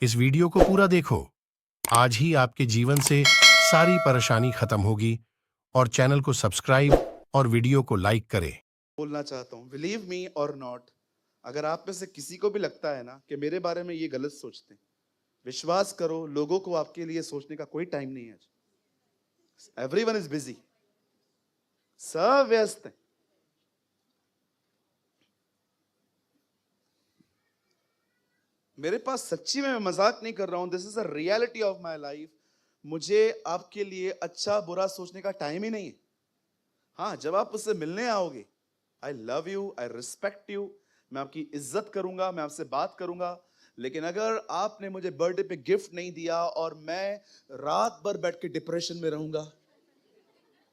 इस वीडियो को पूरा देखो। आज ही आपके जीवन से सारी परेशानी खत्म होगी और चैनल को सब्सक्राइब और वीडियो को लाइक करें। बोलना चाहता हूं, बिलीव मी और नॉट, अगर आप में से किसी को भी लगता है ना कि मेरे बारे में ये गलत सोचते हैं, विश्वास करो, लोगों को आपके लिए सोचने का कोई टाइम नहीं है आज। एवरीवन इज बिजी, सब व्यस्त है। मेरे पास सच्ची में, मैं मजाक नहीं कर रहा हूं, this is a reality of my life. मुझे आपके लिए अच्छा बुरा सोचने का टाइम ही नहीं है। हाँ, जब आप उससे मिलने आओगे, I love you, I respect you, मैं आपकी इज्जत करूंगा, मैं आपसे बात करूंगा। लेकिन अगर आपने मुझे बर्थडे पे गिफ्ट नहीं दिया और मैं रात भर बैठ के डिप्रेशन में रहूंगा,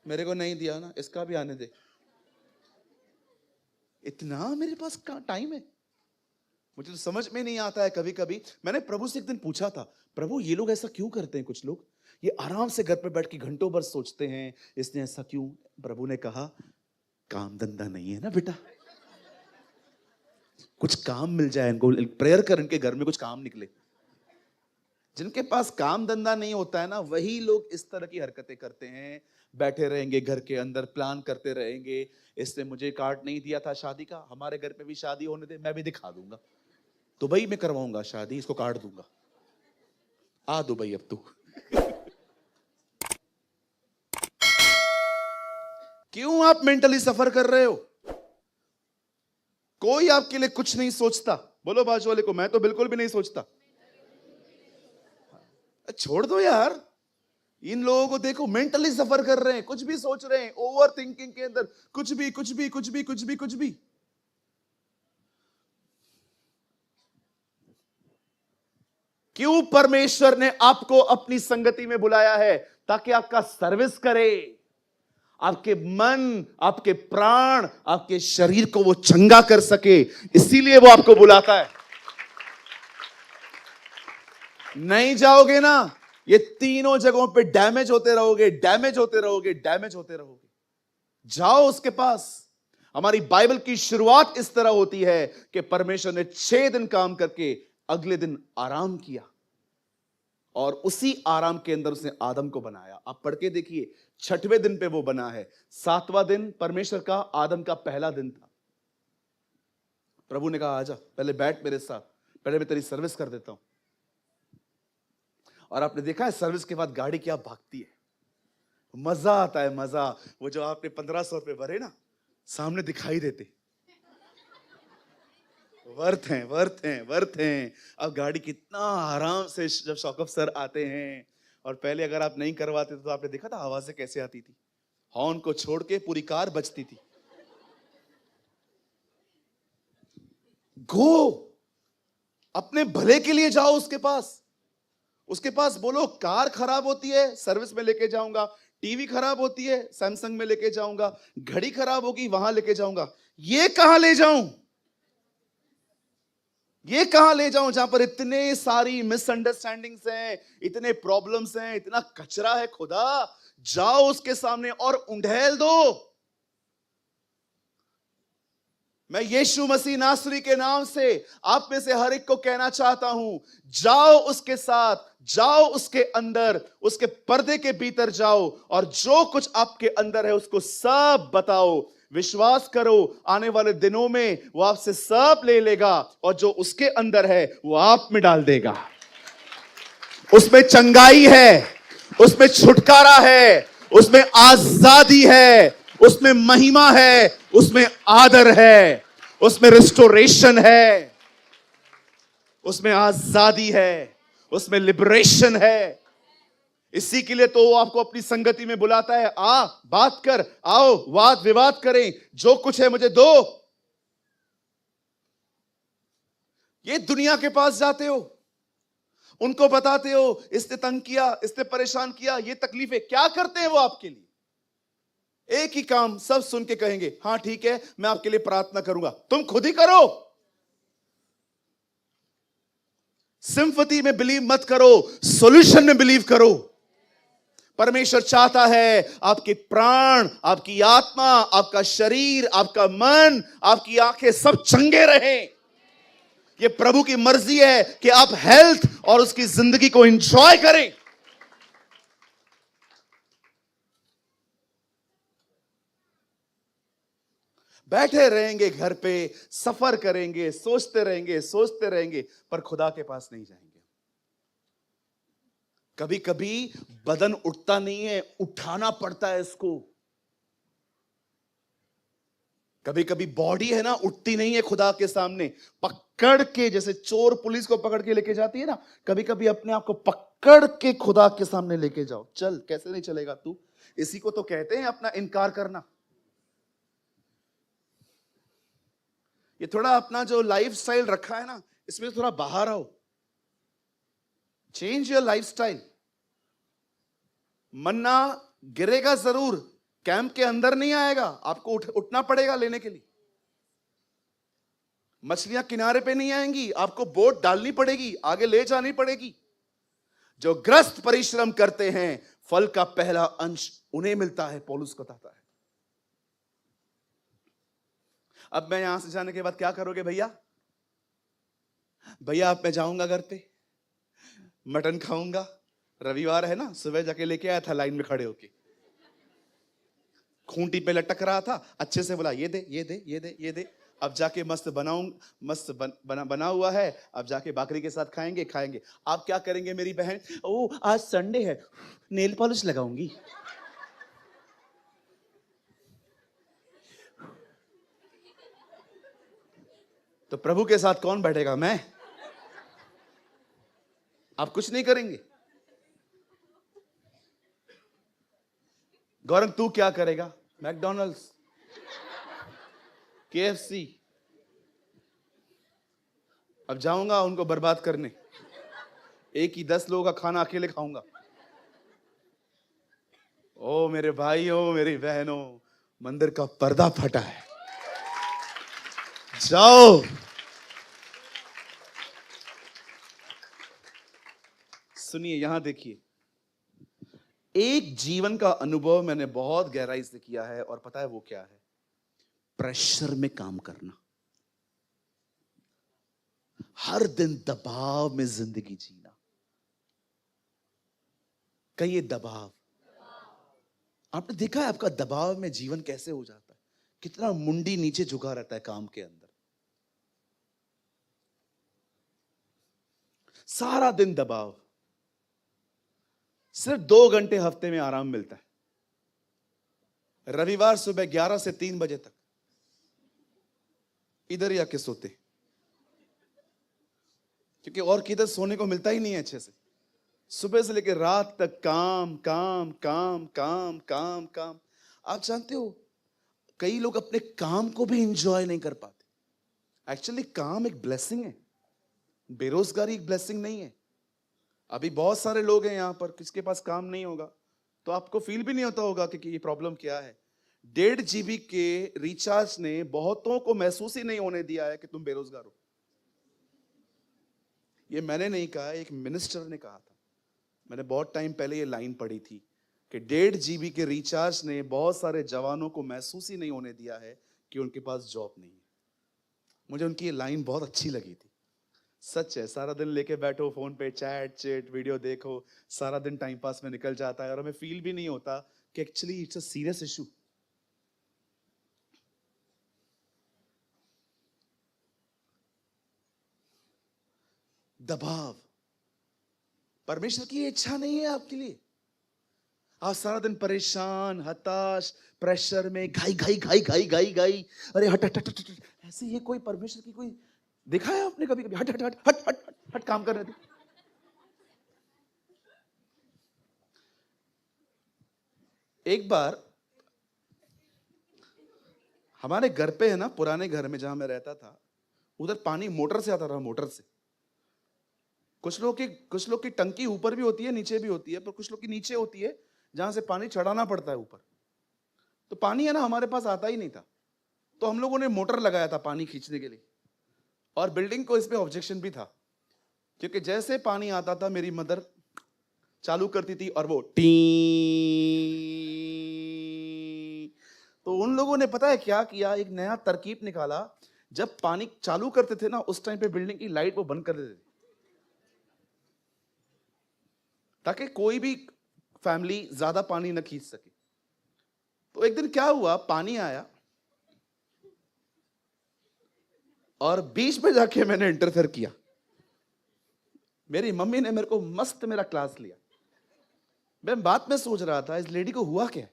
मेरे को नहीं दिया ना, इसका भी आने दे। इतना मेरे पास टाइम है? मुझे तो समझ में नहीं आता है। कभी कभी मैंने प्रभु से एक दिन पूछा था, प्रभु ये लोग ऐसा क्यों करते हैं? कुछ लोग ये आराम से घर पे बैठ के घंटों भर सोचते हैं, इसने ऐसा क्यों? प्रभु ने कहा, काम धंधा नहीं है ना बेटा, कुछ काम मिल जाए इनको, प्रेयर कर इनके घर में कुछ काम निकले। जिनके पास काम धंधा नहीं होता है ना, वही लोग इस तरह की हरकतें करते हैं। बैठे रहेंगे घर के अंदर, प्लान करते रहेंगे, इसने मुझे कार्ड नहीं दिया था शादी का, हमारे घर पे भी शादी होने दे, मैं भी दिखा दूंगा, दुबई में करवाऊंगा शादी, इसको कार्ड दूंगा, आ दुबई अब तू। क्यों आप मेंटली सफर कर रहे हो? कोई आपके लिए कुछ नहीं सोचता। बोलो बाजू वाले को, मैं तो बिल्कुल भी नहीं सोचता। छोड़ दो यार, इन लोगों को देखो, मेंटली सफर कर रहे हैं, कुछ भी सोच रहे हैं, ओवर थिंकिंग के अंदर, कुछ भी कुछ भी कुछ भी कुछ भी कुछ भी। क्यों परमेश्वर ने आपको अपनी संगति में बुलाया है? ताकि आपका सर्विस करे, आपके मन, आपके प्राण, आपके शरीर को वो चंगा कर सके, इसीलिए वो आपको बुलाता है। नहीं जाओगे ना, ये तीनों जगहों पे डैमेज होते रहोगे, डैमेज होते रहोगे, डैमेज होते रहोगे। जाओ उसके पास। हमारी बाइबल की शुरुआत इस तरह होती है कि परमेश्वर ने 6 दिन काम करके अगले दिन आराम किया, और उसी आराम के अंदर उसने आदम को बनाया। आप पढ़ के देखिए, 6वें दिन पे वो बना है। 7वां दिन परमेश्वर का, आदम का पहला दिन था। प्रभु ने कहा, आजा पहले बैठ मेरे साथ, पहले मैं तेरी सर्विस कर देता हूं। और आपने देखा है सर्विस के बाद गाड़ी क्या भागती है, मजा आता है, मजा। वो जो आपने 1500 रुपए भरे ना, सामने दिखाई देते, वर्थ हैं, वर्थ हैं, वर्थ हैं। अब गाड़ी कितना आराम से, जब शौकत सर आते हैं, और पहले अगर आप नहीं करवाते तो आपने देखा था आवाजें कैसे आती थी, हॉर्न को छोड़ के पूरी कार बजती थी। गो, अपने भले के लिए जाओ उसके पास। उसके पास बोलो, कार खराब होती है सर्विस में लेके जाऊंगा, टीवी खराब होती है सैमसंग में लेके जाऊंगा, घड़ी खराब होगी वहां लेके जाऊंगा। ये कहां ले जाऊं? ये कहां ले जाऊं जहां पर इतने सारी मिसअंडरस्टैंडिंग्स हैं, इतने प्रॉब्लम्स हैं, इतना कचरा है? खुदा, जाओ उसके सामने और उंडेल दो। मैं यीशु मसीह नासरी के नाम से आप में से हर एक को कहना चाहता हूं, जाओ उसके साथ, जाओ उसके अंदर, उसके पर्दे के भीतर जाओ, और जो कुछ आपके अंदर है उसको सब बताओ। विश्वास करो, आने वाले दिनों में वो आपसे सब ले लेगा, और जो उसके अंदर है वो आप में डाल देगा। उसमें चंगाई है, उसमें छुटकारा है, उसमें आजादी है, उसमें महिमा है, उसमें आदर है, उसमें रिस्टोरेशन है, उसमें आजादी है, उसमें लिबरेशन है। इसी के लिए तो वो आपको अपनी संगति में बुलाता है। आ, बात कर, आओ वाद विवाद करें, जो कुछ है मुझे दो। ये दुनिया के पास जाते हो, उनको बताते हो, इसने तंग किया, इसने परेशान किया, ये तकलीफें, क्या करते हैं वो आपके लिए? एक ही काम, सब सुन के कहेंगे, हां ठीक है मैं आपके लिए प्रार्थना करूंगा। तुम खुद ही करो। सिंपैथी में बिलीव मत करो, सॉल्यूशन में बिलीव करो। परमेश्वर चाहता है आपके प्राण, आपकी आत्मा, आपका शरीर, आपका मन, आपकी आंखें सब चंगे रहें। ये प्रभु की मर्जी है कि आप हेल्थ और उसकी जिंदगी को एंजॉय करें। बैठे रहेंगे घर पे, सफर करेंगे, सोचते रहेंगे, पर खुदा के पास नहीं जाएंगे। कभी कभी बदन उठता नहीं है, उठाना पड़ता है इसको। कभी कभी बॉडी है ना, उठती नहीं है खुदा के सामने। पकड़ के, जैसे चोर पुलिस को पकड़ के लेके जाती है ना, कभी कभी अपने आप को पकड़ के खुदा के सामने लेके जाओ। चल, कैसे नहीं चलेगा तू? इसी को तो कहते हैं अपना इनकार करना। ये थोड़ा अपना जो लाइफस्टाइल रखा है ना, इसमें थोड़ा बाहर आओ। Change your lifestyle. मन्ना गिरेगा जरूर, कैंप के अंदर नहीं आएगा, आपको उठना पड़ेगा लेने के लिए। मछलियां किनारे पे नहीं आएंगी, आपको बोट डालनी पड़ेगी, आगे ले जानी पड़ेगी। जो ग्रस्त परिश्रम करते हैं, फल का पहला अंश उन्हें मिलता है, पौलुस बताता है। अब मैं यहां से जाने के बाद क्या करोगे भैया? भैया अब मैं जाऊंगा घर पे, मटन खाऊंगा। रविवार है ना, सुबह जाके लेके आया था लाइन में खड़े होके, खूंटी पे लटक रहा था, अच्छे से बोला ये दे ये दे ये दे ये दे। अब जाके मस्त बना हुआ है, अब जाके बाकरी के साथ खाएंगे। आप क्या करेंगे मेरी बहन? ओ आज संडे है, नेल पॉलिश लगाऊंगी। तो प्रभु के साथ कौन बैठेगा? मैं? आप कुछ नहीं करेंगे। गौरंग तू क्या करेगा? McDonald's, KFC। अब जाऊंगा उनको बर्बाद करने, एक ही 10 लोगों का खाना अकेले खाऊंगा। ओ मेरे भाई, ओ मेरी बहनों, मंदिर का पर्दा फटा है। जाओ। सुनिए, यहां देखिए, एक जीवन का अनुभव मैंने बहुत गहराई से किया है, और पता है वो क्या है? प्रेशर में काम करना, हर दिन दबाव में जिंदगी जीना। कहिए दबाव। आपने देखा है आपका दबाव में जीवन कैसे हो जाता है? कितना मुंडी नीचे झुका रहता है काम के अंदर। सारा दिन दबाव। सिर्फ 2 घंटे हफ्ते में आराम मिलता है, रविवार सुबह 11 से 3 बजे तक इधर ही आके सोते, क्योंकि और किधर सोने को मिलता ही नहीं है अच्छे से। सुबह से लेकर रात तक काम काम काम काम काम काम। आप जानते हो, कई लोग अपने काम को भी एंजॉय नहीं कर पाते। एक्चुअली काम एक ब्लेसिंग है, बेरोजगारी एक ब्लेसिंग नहीं है। अभी बहुत सारे लोग हैं यहां पर, किसके पास काम नहीं होगा, तो आपको फील भी नहीं होता होगा कि ये प्रॉब्लम क्या है। 1.5 GB के रिचार्ज ने बहुतों को महसूस ही नहीं होने दिया है कि तुम बेरोजगार हो। ये मैंने नहीं कहा, एक मिनिस्टर ने कहा था। मैंने बहुत टाइम पहले ये लाइन पढ़ी थी कि 1.5 GB के रिचार्ज ने बहुत सारे जवानों को महसूस ही नहीं होने दिया है कि उनके पास जॉब नहीं है। मुझे उनकी ये लाइन बहुत अच्छी लगी थी। सच है, सारा दिन लेके बैठो फोन पे, चैट वीडियो देखो, सारा दिन टाइम पास में निकल जाता है और हमें फील भी नहीं होता कि actually it's a serious issue. दबाव परमेश्वर की इच्छा नहीं है आपके लिए। आप सारा दिन परेशान, हताश, प्रेशर में, घाई घाई घाई घाई घाई घाई, अरे हट हट हट हट, ऐसे ये कोई परमेश्वर की कोई देखा है आपने कभी? कभी हट हट हट हट हट हट, हट काम कर रहे थे। एक बार हमारे घर पे है ना, पुराने घर में जहां मैं रहता था, उधर पानी मोटर से आता रहा, मोटर से। कुछ लोग की टंकी ऊपर भी होती है, नीचे भी होती है, पर कुछ लोग की नीचे होती है जहां से पानी चढ़ाना पड़ता है ऊपर। तो पानी है ना हमारे पास आता ही नहीं था, तो हम लोगों ने मोटर लगाया था पानी खींचने के लिए। और बिल्डिंग को इस पे ऑब्जेक्शन भी था, क्योंकि जैसे पानी आता था मेरी मदर चालू करती थी और वो टी। तो उन लोगों ने पता है क्या किया? एक नया तरकीब निकाला। जब पानी चालू करते थे ना, उस टाइम पे बिल्डिंग की लाइट वो बंद कर देते थे, ताकि कोई भी फैमिली ज्यादा पानी न खींच सके। तो एक दिन क्या हुआ, पानी आया और बीच में जाके मैंने इंटरफेयर किया। मेरी मम्मी ने मेरे को मस्त मेरा क्लास लिया। मैं बात में सोच रहा था, इस लेडी को हुआ क्या।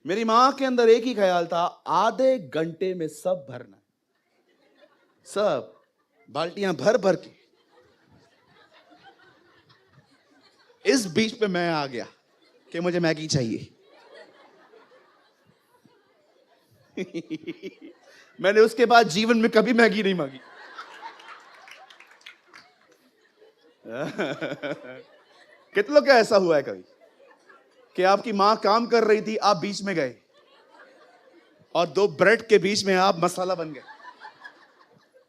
मेरी मां के अंदर एक ही ख्याल था, आधे घंटे में सब भरना है, सब बाल्टियां भर भर के। इस बीच पे मैं आ गया कि मुझे मैगी चाहिए। मैंने उसके बाद जीवन में कभी मैगी नहीं मांगी। कितने लोग का ऐसा हुआ है कभी कि आपकी मां काम कर रही थी, आप बीच में गए और दो ब्रेड के बीच में आप मसाला बन गए।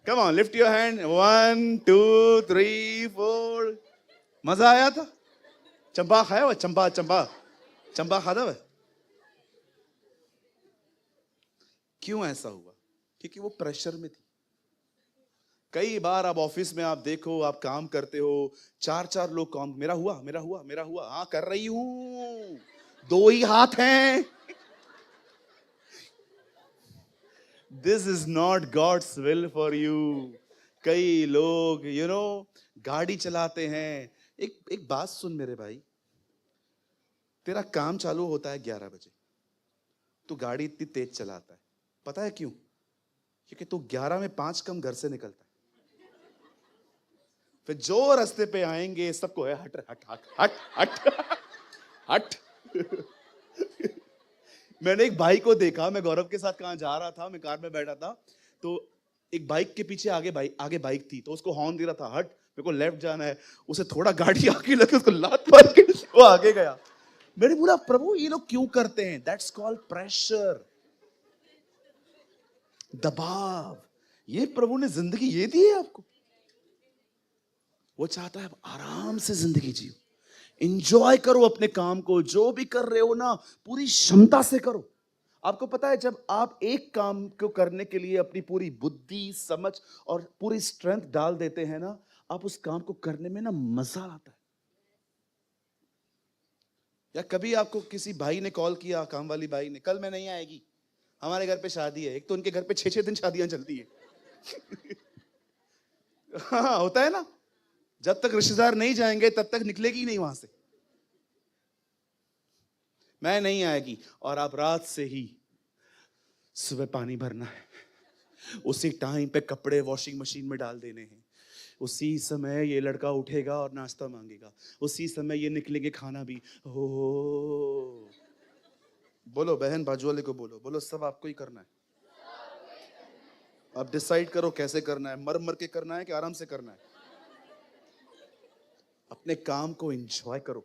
Come on, lift your hand, 1 2 3 4। मजा आया था? चंपा खाया हुआ? चंपा चंपा चंपा खाता हुआ? क्यों ऐसा हुआ? क्योंकि वो प्रेशर में थी। कई बार आप ऑफिस में आप देखो, आप काम करते हो, 4 लोग काम, मेरा हुआ मेरा हुआ मेरा हुआ, हाँ कर रही हूं, 2 ही हाथ हैं। This is not God's will for you. कई लोग गाड़ी चलाते हैं। एक बात सुन मेरे भाई, तेरा काम चालू होता है 11 बजे, तू गाड़ी इतनी तेज चलाता है, पता है क्यों? क्योंकि तू 11 में 5 कम घर से निकलता है। फिर जो रास्ते पे आएंगे सबको है हट हट हट हट हट हट। मैंने एक भाई को देखा, मैं गौरव के साथ कहां जा रहा था, मैं कार में बैठा था, तो एक बाइक के पीछे आगे बाइक थी, तो उसको हॉर्न दे रहा था, हट मेरे को लेफ्ट जाना है। उसे थोड़ा गाड़ी आगे लगी, उसको लात मार के वो आगे गया। मैंने बोला, प्रभु ये लोग क्यों करते हैं? दैट्स कॉल्ड प्रेशर, दबाव। ये प्रभु ने जिंदगी ये दी है आपको। वो चाहता है आप आराम से जिंदगी जियो, एंजॉय करो अपने काम को, जो भी कर रहे हो ना पूरी क्षमता से करो। आपको पता है, जब आप एक काम को करने के लिए अपनी पूरी बुद्धि, समझ और पूरी स्ट्रेंथ डाल देते हैं ना, आप उस काम को करने में ना मजा आता है। या कभी आपको किसी भाई ने कॉल किया, काम वाली भाई ने, कल मैं नहीं आएगी, हमारे घर पे शादी है। एक तो उनके घर पे 6-6 दिन शादियां चलती है। हाँ होता है ना, जब तक रिश्तेदार नहीं जाएंगे तब तक निकलेगी नहीं वहां से। मैं नहीं आएगी, और आप रात से ही सुबह पानी भरना है, उसी टाइम पे कपड़े वॉशिंग मशीन में डाल देने हैं, उसी समय ये लड़का उठेगा और नाश्ता मांगेगा, उसी समय ये निकलेंगे खाना भी। हो बोलो बहन, बाजू वाले को बोलो, बोलो सब आपको ही करना है। आप डिसाइड करो कैसे करना है, मर मर के करना है कि आराम से करना है। अपने काम को एंजॉय करो,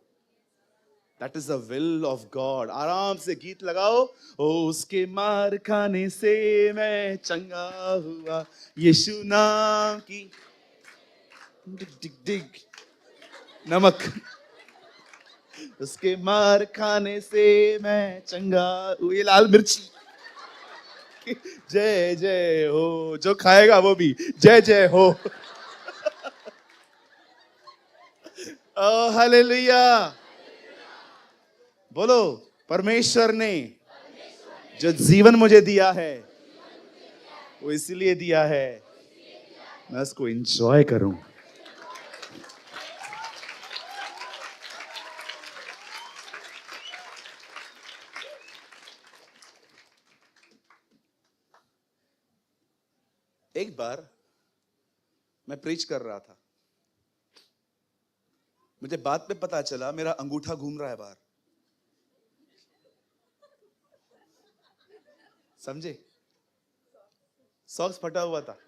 that is the will of God. आराम से गीत लगाओ, ओ उसके मार खाने से मैं चंगा हुआ, यीशु नाम की डिग डिग डिग नमक, उसके मार खाने से मैं चंगा हुआ, ये लाल मिर्ची। जय जय हो, जो खाएगा वो भी जय जय हो। ओ हालेलुया। बोलो, परमेश्वर ने जो जीवन मुझे दिया है वो इसलिए दिया है मैं उसको एंजॉय करूं। एक बार मैं प्रीच कर रहा था, मुझे बाद में पता चला मेरा अंगूठा घूम रहा है बाहर, समझे? सॉक्स फटा हुआ था।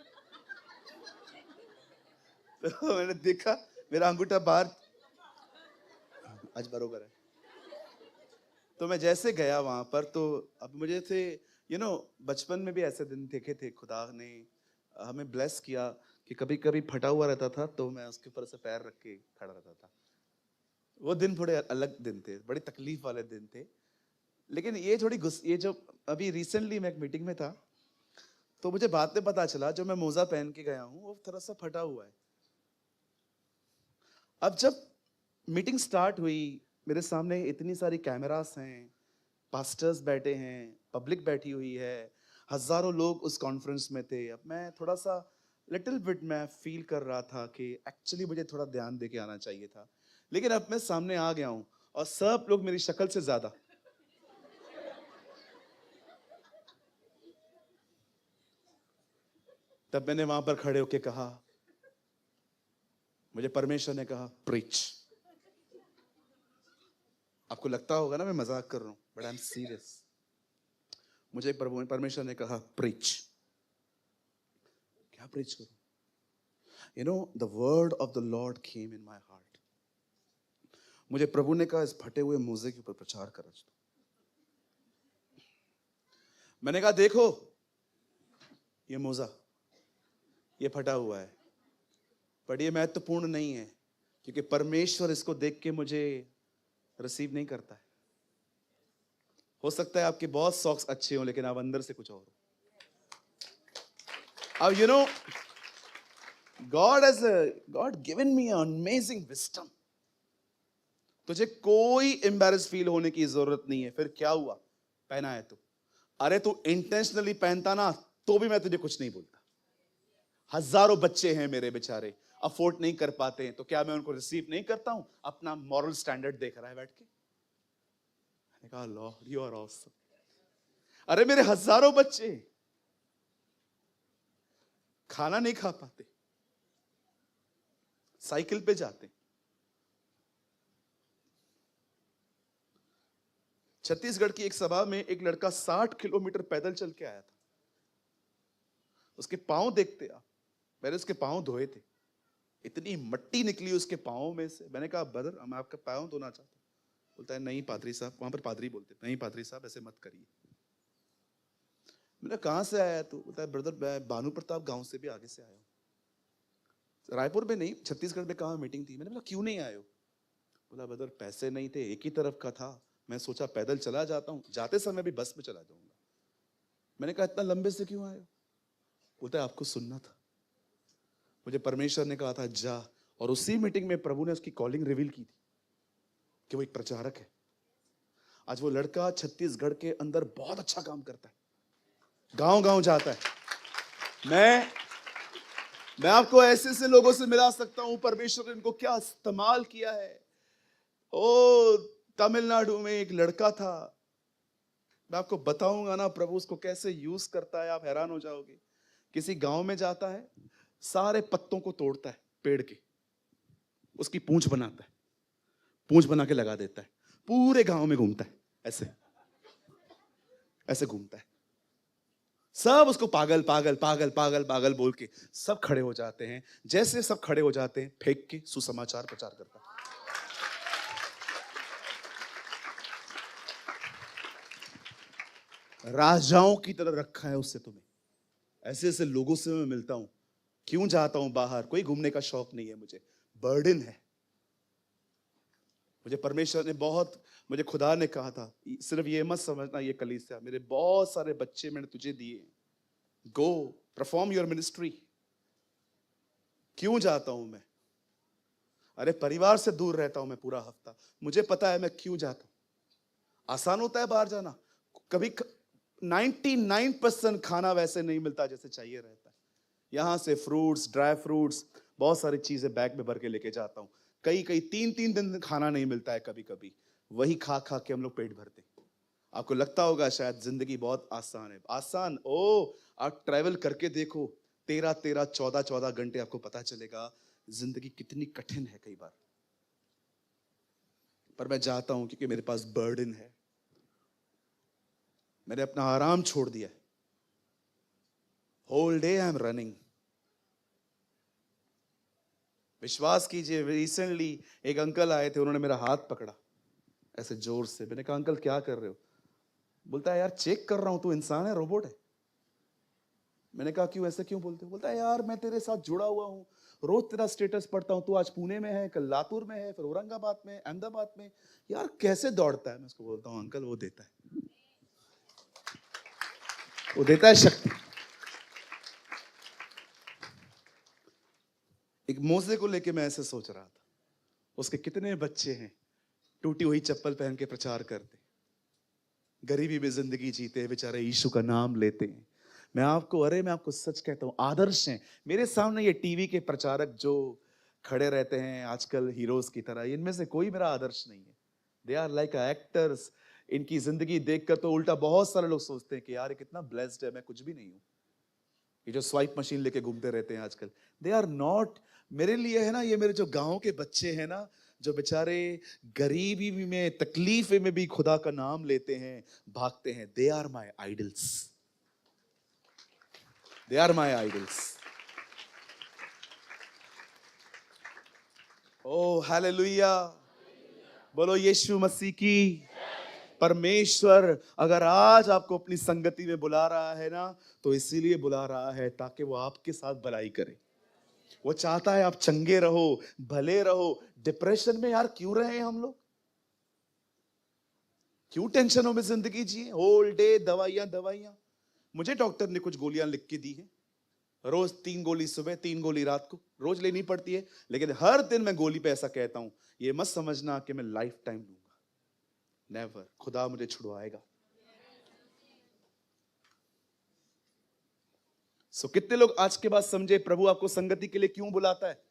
तो मैंने देखा मेरा अंगूठा बाहर, आज बरोबर है। तो मैं जैसे गया वहां पर, तो अब मुझे थे बचपन में भी ऐसे दिन देखे थे, खुदा ने हमें ब्लेस किया कि कभी कभी फटा हुआ रहता था, तो मैं उसके ऊपर से पैर रख के खड़ा रहता था। वो दिन थोड़े अलग दिन थे, बड़ी तकलीफ वाले दिन थे। लेकिन ये जो अभी रिसेंटली मैं एक मीटिंग में था, तो मुझे बाद में पता चला जो मैं मोजा पहन के गया हूं वो थोड़ा सा फटा हुआ है। अब जब मीटिंग स्टार्ट हुई, मेरे सामने इतनी सारी कैमरास हैं, पास्टर्स बैठे हैं, पब्लिक बैठी हुई है, हजारों लोग उस कॉन्फ्रेंस में थे। अब मैं थोड़ा सा लिटिल बिट मैं फील कर रहा था कि एक्चुअली मुझे थोड़ा ध्यान दे के आना चाहिए था, लेकिन अब मैं सामने आ गया हूं और सब लोग मेरी शक्ल से ज्यादा। तब मैंने वहां पर खड़े होके कहा, मुझे परमेश्वर ने कहा प्रीच। आपको लगता होगा ना मैं मजाक कर रहा हूं, बट आई एम सीरियस। मुझे परमेश्वर ने कहा प्रीच। क्या प्रीच करूं? You know the word of the Lord came in my heart. मुझे प्रभु ने कहा इस फटे हुए मोजे के ऊपर प्रचार कर। मैंने कहा देखो ये मोजा, ये फटा हुआ है, पर ये महत्वपूर्ण नहीं है, क्योंकि परमेश्वर इसको देख के मुझे रिसीव नहीं करता है। हो सकता है आपके बहुत सॉक्स अच्छे हो, लेकिन आप अंदर से कुछ और हो। अब you know God given me amazing wisdom. तुझे कोई एम्बैरेस फील होने की जरूरत नहीं है। फिर क्या हुआ? पहना है तू। अरे तू इंटेंशनली पहनता ना तो भी मैं तुझे कुछ नहीं बोलता। हजारों बच्चे हैं मेरे बेचारे, अफोर्ड नहीं कर पाते हैं, तो क्या मैं उनको रिसीव नहीं करता हूं? अपना मॉरल स्टैंडर्ड देख रहा है बैठ के। मैंने कहा लॉर्ड यू आर ऑसम। अरे मेरे हजारों बच्चे खाना नहीं खा पाते, साइकिल पे जाते। छत्तीसगढ़ की एक सभा में एक लड़का 60 किलोमीटर पैदल चल के आया था। उसके पांव देखते आप, मैंने उसके पांव धोए थे, इतनी मट्टी निकली उसके पांव में से। मैंने कहा ब्रदर मैं आपका पांव धोना चाहता हूं। बोलता है नहीं पादरी साहब, वहां पर पादरी बोलते, नहीं पादरी साहब ऐसे मत करिए। मैंने कहां से आया तू? बोलता है ब्रदर मैं भानु प्रताप गांव से भी आगे से आया हूं। रायपुर में नहीं, छत्तीसगढ़ में कहां मीटिंग थी। मैंने बोला क्यों नहीं आए हो? बोला ब्रदर पैसे नहीं थे, एक ही तरफ का था, मैं सोचा पैदल चला जाता हूं, जाते समय भी बस में चला जाऊंगा। मैंने कहा इतना लंबे से क्यों आए हो? बोलता है आपको सुनना था, मुझे परमेश्वर ने कहा था जा। और उसी मीटिंग में प्रभु ने उसकी कॉलिंग रिवील की थी कि वो एक प्रचारक है। आज वो लड़का छत्तीसगढ़ के अंदर बहुत अच्छा काम करता है, गांव गांव जाता है। मैं आपको ऐसे ऐसे लोगों से मिला सकता हूं, परमेश्वर ने इनको क्या इस्तेमाल किया है। ओ तमिलनाडु में एक लड़का था, मैं आपको बताऊंगा ना प्रभु उसको कैसे यूज करता है, आप हैरान हो जाओगे। किसी गांव में जाता है, सारे पत्तों को तोड़ता है पेड़ के, उसकी पूंछ बनाता है, पूंछ बना के लगा देता है, पूरे गांव में घूमता है, ऐसे ऐसे घूमता है। सब उसको पागल पागल पागल पागल पागल बोल के सब खड़े हो जाते हैं। जैसे सब खड़े हो जाते हैं, फेंक के सुसमाचार प्रचार करता है। राजाओं की तरह रखा है उससे तुम्हें। ऐसे ऐसे लोगों से मैं मिलता हूं। क्यों जाता हूं बाहर? कोई घूमने का शौक नहीं है मुझे, बर्डन है। मुझे परमेश्वर ने मुझे खुदा ने कहा था सिर्फ ये मत समझना ये कलीसिया, मेरे बहुत सारे बच्चे मैंने तुझे दिए, गो परफॉर्म योर मिनिस्ट्री। क्यों जाता हूं मैं? अरे परिवार से दूर रहता हूं मैं पूरा हफ्ता, मुझे पता है मैं क्यों जाता हूं। आसान होता है बाहर जाना, कभी 99% खाना वैसे नहीं मिलता जैसे चाहिए रहता है। यहां से फ्रूट्स, ड्राई फ्रूट्स, बहुत सारी चीजें बैग में भर के लेके जाता हूं। कई 3 दिन खाना नहीं मिलता है, कभी कभी वही खा खा के हम लोग पेट भरते हैं। आपको लगता होगा शायद जिंदगी बहुत आसान है। आसान आप ट्रैवल करके देखो, 13 14 घंटे, आपको पता चलेगा जिंदगी कितनी कठिन है कई बार। पर मैं जाता हूं क्योंकि मेरे पास बर्डन है, मैंने अपना आराम छोड़ दिया है। Whole day I am running. विश्वास कीजिए रिसेंटली एक अंकल आए थे, उन्होंने मेरा हाथ पकड़ा ऐसे जोर से। मैंने कहा अंकल क्या कर रहे हो? बोलता है यार चेक कर रहा हूं, तू इंसान है रोबोट है? मैंने कहा क्यों, ऐसे क्यों बोलते हो? बोलता है यार मैं तेरे साथ जुड़ा हुआ हूँ, रोज तेरा स्टेटस पढ़ता हूँ, तू आज पुणे में है, कल लातूर में है, फिर औरंगाबाद में, अहमदाबाद में, यार कैसे दौड़ता है? मैं उसको बोलता हूँ अंकल वो देता है, वो देता है शक्ति। एक मोजे को लेके मैं ऐसे सोच रहा था, उसके कितने बच्चे हैं टूटी हुई चप्पल पहन के प्रचार करते, गरीबी में जिंदगी जीते हैं बेचारे, यीशु का नाम लेते हैं। मैं आपको सच कहता हूं, आदर्श हैं मेरे सामने ये टीवी के प्रचारक जो खड़े रहते हैं आजकल हीरोज की तरह, इनमें से कोई मेरा आदर्श नहीं है। They are like actors. इनकी जिंदगी देखकर तो उल्टा बहुत सारे लोग सोचते हैं कि यार ये कितना ब्लेस्ड है, मैं कुछ भी नहीं हूं। ये जो स्वाइप मशीन लेके घूमते रहते हैं आजकल, दे आर नॉट। मेरे लिए है ना, ये मेरे जो गांव के बच्चे हैं ना, जो बेचारे गरीबी में तकलीफ में भी खुदा का नाम लेते हैं, भागते हैं, they are my idols, they are my idols. Oh hallelujah, बोलो यीशु मसीह की। परमेश्वर अगर आज आपको अपनी संगति में बुला रहा है ना, तो इसीलिए बुला रहा है ताकि वो आपके साथ भलाई करे। वो चाहता है आप चंगे रहो, भले रहो। डिप्रेशन में यार क्यों रहे हम लोग? क्यों टेंशनों में जिंदगी जिए? होल डे दवाइयां दवाइयां। मुझे डॉक्टर ने कुछ गोलियां लिख के दी है, रोज 3 गोली सुबह, 3 गोली रात को, रोज लेनी पड़ती है। लेकिन हर दिन मैं गोली पे ऐसा कहता हूं, ये मत समझना कि मैं लाइफ टाइम लूंगा, नेवर। खुदा मुझे छुड़वाएगा। सो कितने लोग आज के बाद समझे प्रभु आपको संगति के लिए क्यों बुलाता है?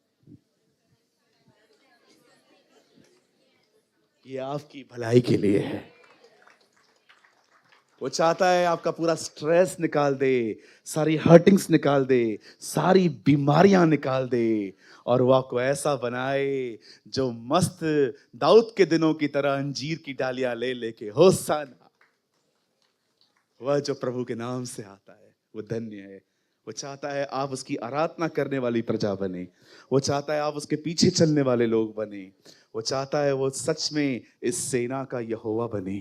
ये आपकी भलाई के लिए है। वो चाहता है आपका पूरा स्ट्रेस निकाल दे, सारी हर्टिंग्स निकाल दे, सारी बीमारियां निकाल दे, और वो आपको ऐसा बनाए जो मस्त दाऊद के दिनों की तरह अंजीर की डालियां ले लेके होसाना। वह जो प्रभु के नाम से आता है वो धन्य है। वो चाहता है आप उसकी आराधना करने वाली प्रजा बने। वो चाहता है आप उसके पीछे चलने वाले लोग बने। वो चाहता है वो सच में इस सेना का यहोवा बने।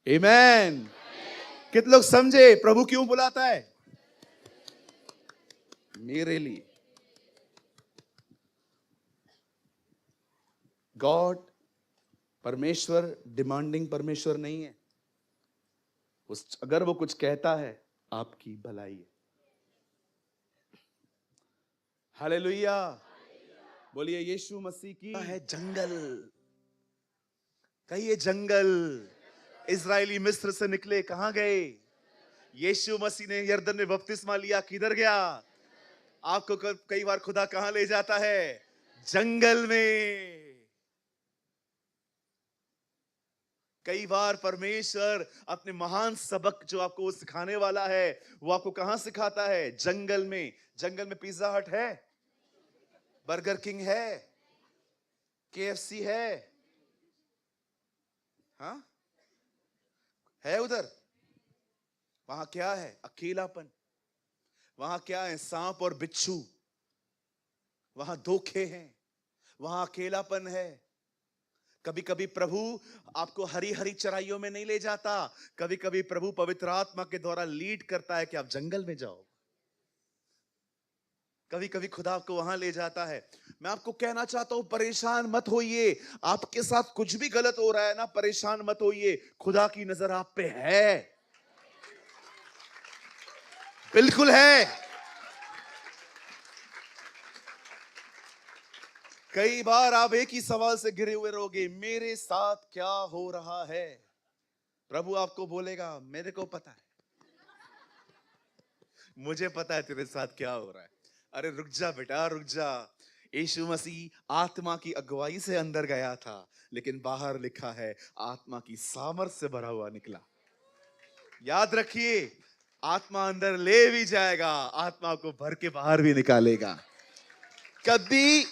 आमेन। कितने लोग समझे प्रभु क्यों बुलाता है? मेरे लिए। गॉड, परमेश्वर डिमांडिंग परमेश्वर नहीं है। अगर वो कुछ कहता है आपकी भलाई है। हालेलुया, बोलिए यीशु मसीह की। है जंगल, कहिए जंगल। इजरायली मिस्र से निकले, कहां गए? यीशु मसीह ने यरदन में बपतिस्मा लिया, किधर गया? आपको कई बार खुदा कहां ले जाता है? जंगल में। कई बार परमेश्वर अपने महान सबक जो आपको सिखाने वाला है, वो आपको कहां सिखाता है? जंगल में। जंगल में पिज्जा हट है, बर्गर किंग है, KFC है, हाँ है उधर। वहां क्या है? अकेलापन। वहां क्या है? सांप और बिच्छू। वहां धोखे हैं, वहां अकेलापन है। कभी कभी प्रभु आपको हरी हरी चराइयों में नहीं ले जाता, कभी कभी प्रभु पवित्र आत्मा के द्वारा लीड करता है कि आप जंगल में जाओ। कभी कभी खुदा आपको वहां ले जाता है। मैं आपको कहना चाहता हूं, परेशान मत होइए। आपके साथ कुछ भी गलत हो रहा है ना, परेशान मत होइए। खुदा की नजर आप पे है, बिल्कुल है। कई बार आप एक ही सवाल से घिरे हुए रहोगे, मेरे साथ क्या हो रहा है? प्रभु आपको बोलेगा, मेरे को पता है, मुझे पता है तेरे साथ क्या हो रहा है। अरे रुक जा बेटा, रुक जा। यीशु मसीह आत्मा की अगुवाई से अंदर गया था, लेकिन बाहर लिखा है आत्मा की सामर्थ से भरा हुआ निकला। याद रखिए, आत्मा अंदर ले भी जाएगा, आत्मा को भर के बाहर भी निकालेगा। कभी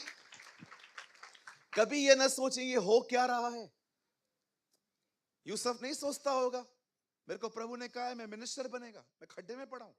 कभी ये ना सोचे ये हो क्या रहा है। यूसुफ नहीं सोचता होगा, मेरे को प्रभु ने कहा है मैं मिनिस्टर बनेगा, मैं खड्डे में पड़ा हूं।